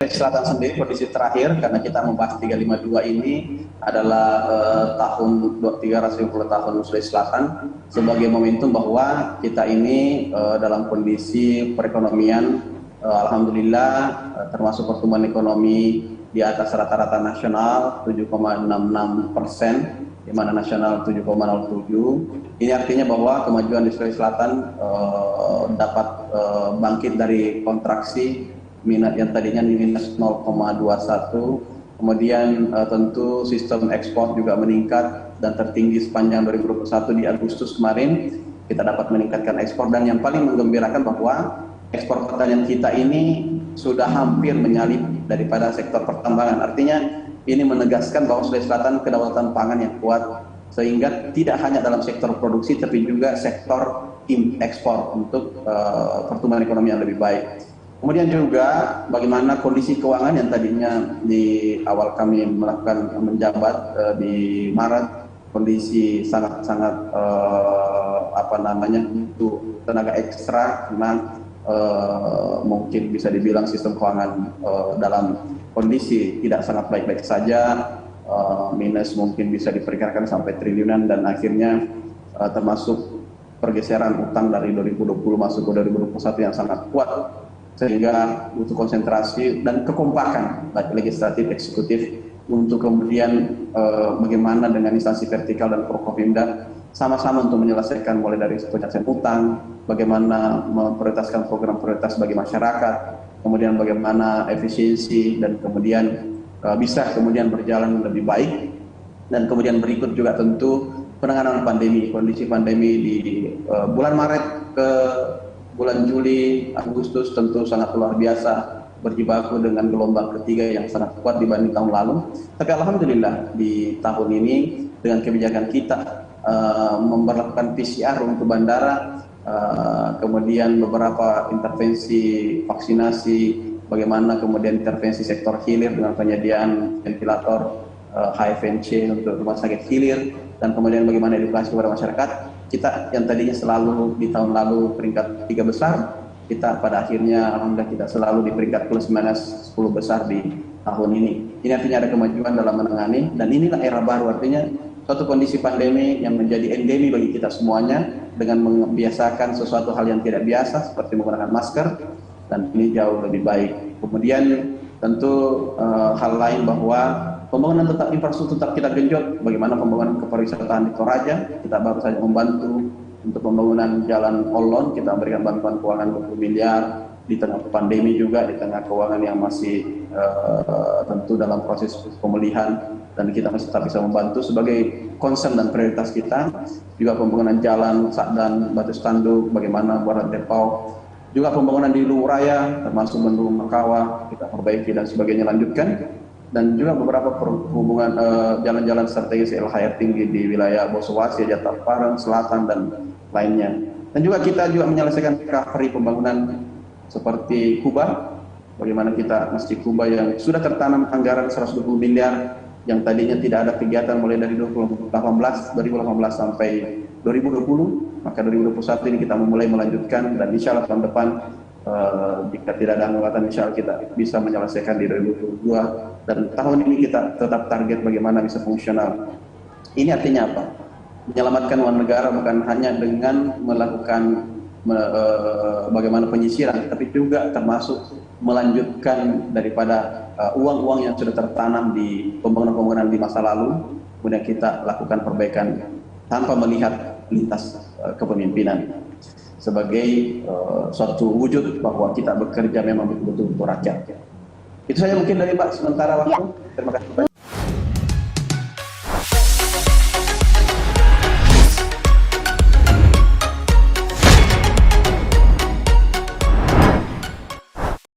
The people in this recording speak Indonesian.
Selatan sendiri kondisi terakhir karena kita membahas 352 ini adalah tahun 350 tahun Sulawesi Selatan sebagai momentum bahwa kita ini dalam kondisi perekonomian alhamdulillah termasuk pertumbuhan ekonomi di atas rata-rata nasional 7,66%, di mana nasional 7,07. Ini artinya bahwa kemajuan di Sulawesi Selatan dapat bangkit dari kontraksi minat yang tadinya minus 0,21, kemudian tentu sistem ekspor juga meningkat dan tertinggi sepanjang 2021 di Agustus kemarin kita dapat meningkatkan ekspor, dan yang paling menggembirakan bahwa ekspor pertanian kita ini sudah hampir menyalip daripada sektor pertambangan. Artinya ini menegaskan bahwa Sulawesi Selatan kedaulatan pangan yang kuat, sehingga tidak hanya dalam sektor produksi tapi juga sektor ekspor untuk pertumbuhan ekonomi yang lebih baik. Kemudian juga bagaimana kondisi keuangan yang tadinya di awal kami melakukan menjabat di Maret, kondisi sangat-sangat untuk tenaga ekstra karena mungkin bisa dibilang sistem keuangan dalam kondisi tidak sangat baik-baik saja, minus mungkin bisa diperkirakan sampai triliunan, dan akhirnya termasuk pergeseran utang dari 2020 masuk ke 2021 yang sangat kuat, sehingga butuh konsentrasi dan kekompakan baik legislatif eksekutif untuk kemudian bagaimana dengan instansi vertikal dan Forkopimda sama-sama untuk menyelesaikan mulai dari penyelesaian utang, bagaimana memprioritaskan program prioritas bagi masyarakat, kemudian bagaimana efisiensi dan kemudian bisa kemudian berjalan lebih baik, dan kemudian berikut juga tentu penanganan pandemi, kondisi pandemi di bulan Maret ke bulan Juli, Agustus tentu sangat luar biasa, berjibaku dengan gelombang ketiga yang sangat kuat dibanding tahun lalu. Tapi alhamdulillah di tahun ini dengan kebijakan kita memperlakukan PCR untuk bandara, kemudian beberapa intervensi vaksinasi, bagaimana kemudian intervensi sektor hilir dengan penyediaan ventilator HFNC untuk rumah sakit hilir, dan kemudian bagaimana edukasi kepada masyarakat. Kita yang tadinya selalu di tahun lalu peringkat 3 besar, kita pada akhirnya alhamdulillah kita selalu di peringkat plus minus 10 besar di tahun ini. Ini artinya ada kemajuan dalam menangani, dan inilah era baru, artinya suatu kondisi pandemi yang menjadi endemi bagi kita semuanya dengan membiasakan sesuatu hal yang tidak biasa seperti menggunakan masker, dan ini jauh lebih baik. Kemudian tentu hal lain bahwa pembangunan infrastruktur tetap kita genjot. Bagaimana pembangunan kepariwisataan di Toraja, kita baru saja membantu untuk pembangunan jalan Olon, kita memberikan bantuan keuangan 20 miliar di tengah pandemi juga, di tengah keuangan yang masih tentu dalam proses pemulihan, dan kita masih tetap bisa membantu sebagai concern dan prioritas kita. Juga pembangunan jalan Sakdan, Batu Tanduk, bagaimana buat Depau, juga pembangunan di Luwu Raya termasuk Bendung Makawa kita perbaiki dan sebagainya lanjutkan, dan juga beberapa perhubungan jalan-jalan strategis LHR tinggi di wilayah Bosowasi, Jatah Parang, Selatan, dan lainnya. Dan juga kita juga menyelesaikan recovery pembangunan seperti Kuba, bagaimana kita Masjid Kuba yang sudah tertanam anggaran 120 miliar, yang tadinya tidak ada kegiatan mulai dari 2018 sampai 2020, maka 2021 ini kita memulai melanjutkan, dan insya Allah tahun depan jika tidak ada hambatan insya Allah kita bisa menyelesaikan di 2022, dan tahun ini kita tetap target bagaimana bisa fungsional. Ini artinya apa? Menyelamatkan uang negara bukan hanya dengan melakukan bagaimana penyisiran, tapi juga termasuk melanjutkan daripada uang-uang yang sudah tertanam di pembangunan-pembangunan di masa lalu, kemudian kita lakukan perbaikan tanpa melihat lintas kepemimpinan, sebagai suatu wujud bahwa kita bekerja memang betul-betul untuk rakyat. Itu saja mungkin dari Pak sementara waktu. Terima kasih.